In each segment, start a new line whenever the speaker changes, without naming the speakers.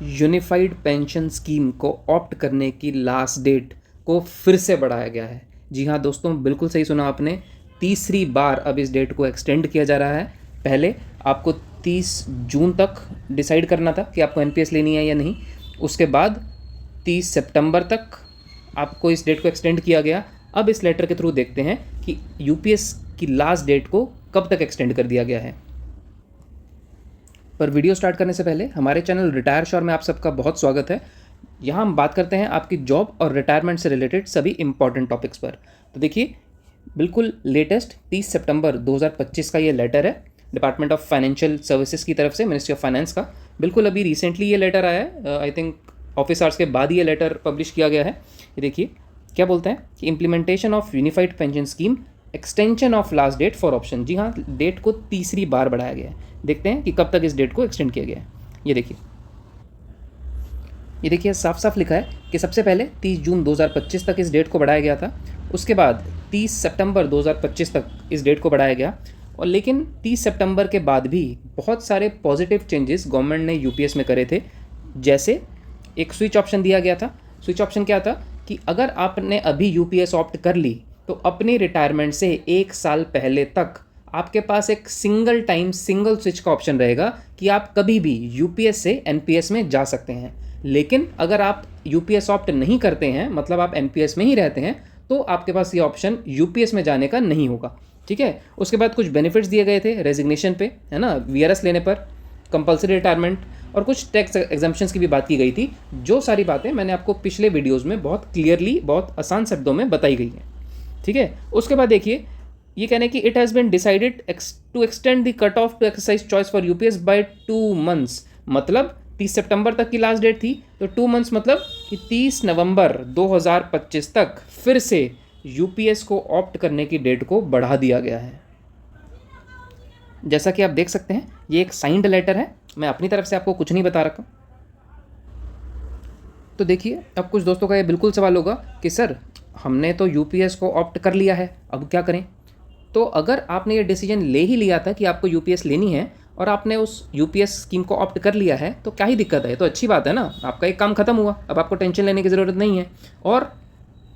Unified pension scheme को opt करने की लास्ट डेट को फिर से बढ़ाया गया है। जी हाँ दोस्तों, बिल्कुल सही सुना आपने। तीसरी बार अब इस डेट को एक्सटेंड किया जा रहा है। पहले आपको 30 जून तक डिसाइड करना था कि आपको एनपीएस लेनी है या नहीं। उसके बाद 30 सितंबर तक आपको इस डेट को एक्सटेंड किया गया। अब इस लेटर के थ्रू देखते हैं कि यूपीएस की लास्ट डेट को कब तक एक्सटेंड कर दिया गया है। पर वीडियो स्टार्ट करने से पहले हमारे चैनल रिटायर श्योर में आप सबका बहुत स्वागत है। यहाँ हम बात करते हैं आपकी जॉब और रिटायरमेंट से रिलेटेड सभी इंपॉर्टेंट टॉपिक्स पर। तो देखिए, बिल्कुल लेटेस्ट 30 सितंबर 2025 का ये लेटर है डिपार्टमेंट ऑफ फाइनेंशियल सर्विसेज की तरफ से, मिनिस्ट्री ऑफ फाइनेंस का। बिल्कुल अभी रिसेंटली ये लेटर आया है, आई थिंक ऑफिस आवर्स के बाद ये लेटर पब्लिश किया गया है। ये देखिए क्या बोलते हैं कि implementation of unified pension scheme, extension of last date for option. जी हाँ, डेट को तीसरी बार बढ़ाया गया है। देखते हैं कि कब तक इस डेट को एक्सटेंड किया गया है। ये देखिए साफ साफ लिखा है कि सबसे पहले 30 जून 2025 तक इस डेट को बढ़ाया गया था। उसके बाद 30 सितंबर 2025 तक इस डेट को बढ़ाया गया। और लेकिन 30 सितंबर के बाद भी बहुत सारे पॉजिटिव चेंजेस गवर्नमेंट ने यूपीएस में करे थे। जैसे एक स्विच ऑप्शन दिया गया था। स्विच ऑप्शन क्या था कि अगर आपने अभी यूपीएस ऑप्ट कर ली तो अपनी रिटायरमेंट से 1 साल पहले तक आपके पास एक सिंगल टाइम सिंगल स्विच का ऑप्शन रहेगा कि आप कभी भी यूपीएस से एनपीएस में जा सकते हैं। लेकिन अगर आप यूपीएस ऑप्ट नहीं करते हैं, मतलब आप एनपीएस में ही रहते हैं, तो आपके पास ये ऑप्शन यूपीएस में जाने का नहीं होगा। ठीक है। उसके बाद कुछ बेनिफिट्स दिए गए थे रेजिग्नेशन पे, है ना, वीआरएस लेने पर, कंपलसरी रिटायरमेंट और कुछ टैक्स एग्जम्पशंस की भी बात की गई थी। जो सारी बातें मैंने आपको पिछले वीडियोज़ में बहुत क्लियरली, बहुत आसान शब्दों में बताई गई हैं। ठीक है। उसके बाद देखिए ये कहने कि it has been decided to extend the cut off to exercise choice for UPS by 2 months. मतलब 30 सितंबर तक की लास्ट डेट थी, तो 2 मंथ्स मतलब कि 30 नवंबर 2025 तक फिर से यूपीएस को ऑप्ट करने की डेट को बढ़ा दिया गया है। जैसा कि आप देख सकते हैं ये एक साइंड लेटर है, मैं अपनी तरफ से आपको कुछ नहीं बता रखा। तो देखिए अब कुछ दोस्तों का ये बिल्कुल सवाल होगा कि सर हमने तो यूपीएस को ऑप्ट कर लिया है, अब क्या करें। तो अगर आपने ये डिसीजन ले ही लिया था कि आपको यूपीएस लेनी है और आपने उस यूपीएस स्कीम को ऑप्ट कर लिया है, तो क्या ही दिक्कत है, तो अच्छी बात है ना, आपका एक काम खत्म हुआ, अब आपको टेंशन लेने की ज़रूरत नहीं है। और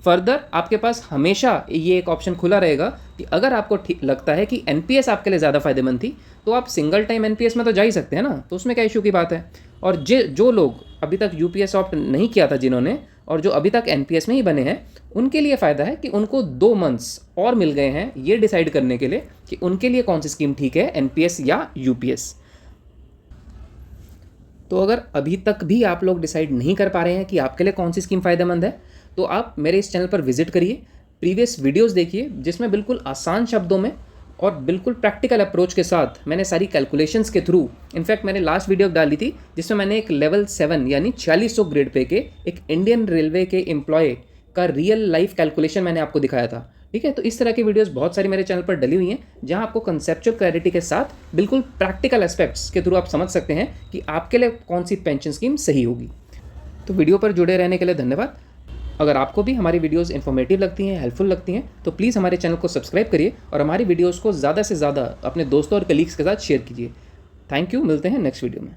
फर्दर आपके पास हमेशा ये एक ऑप्शन खुला रहेगा कि अगर आपको लगता है कि एनपीएस आपके लिए ज़्यादा फायदेमंद थी, तो आप सिंगल टाइम एनपीएस में तो जा ही सकते हैं ना, तो उसमें क्या इशू की बात है। और जो लोग अभी तक यूपीएस ऑप्ट नहीं किया था जिन्होंने, और जो अभी तक एनपीएस में ही बने हैं, उनके लिए फ़ायदा है कि उनको 2 मंथ्स और मिल गए हैं ये डिसाइड करने के लिए कि उनके लिए कौन सी स्कीम ठीक है, एनपीएस या यूपीएस। तो अगर अभी तक भी आप लोग डिसाइड नहीं कर पा रहे हैं कि आपके लिए कौन सी स्कीम फ़ायदेमंद है, तो आप मेरे इस चैनल पर विजिट करिए, प्रीवियस वीडियोस देखिए, जिसमें बिल्कुल आसान शब्दों में और बिल्कुल प्रैक्टिकल अप्रोच के साथ मैंने सारी कैलकुलेशंस के थ्रू, इनफैक्ट मैंने लास्ट वीडियो डाली थी जिसमें मैंने एक लेवल 7 यानी 4600 ग्रेड पे के एक इंडियन रेलवे के एम्प्लॉय का रियल लाइफ कैलकुलेशन मैंने आपको दिखाया था। ठीक है। तो इस तरह की वीडियोस बहुत सारी मेरे चैनल पर डली हुई हैं, जहां आपको कंसेप्चुअल क्लैरिटी के साथ बिल्कुल प्रैक्टिकल एस्पेक्ट्स के थ्रू आप समझ सकते हैं कि आपके लिए कौन सी पेंशन स्कीम सही होगी। तो वीडियो पर जुड़े रहने के लिए धन्यवाद। अगर आपको भी हमारी वीडियोस इन्फॉर्मेटिव लगती हैं, हेल्पफुल लगती हैं, तो प्लीज़ हमारे चैनल को सब्सक्राइब करिए और हमारी वीडियोस को ज़्यादा से ज़्यादा अपने दोस्तों और कलीग्स के साथ शेयर कीजिए। थैंक यू, मिलते हैं नेक्स्ट वीडियो में।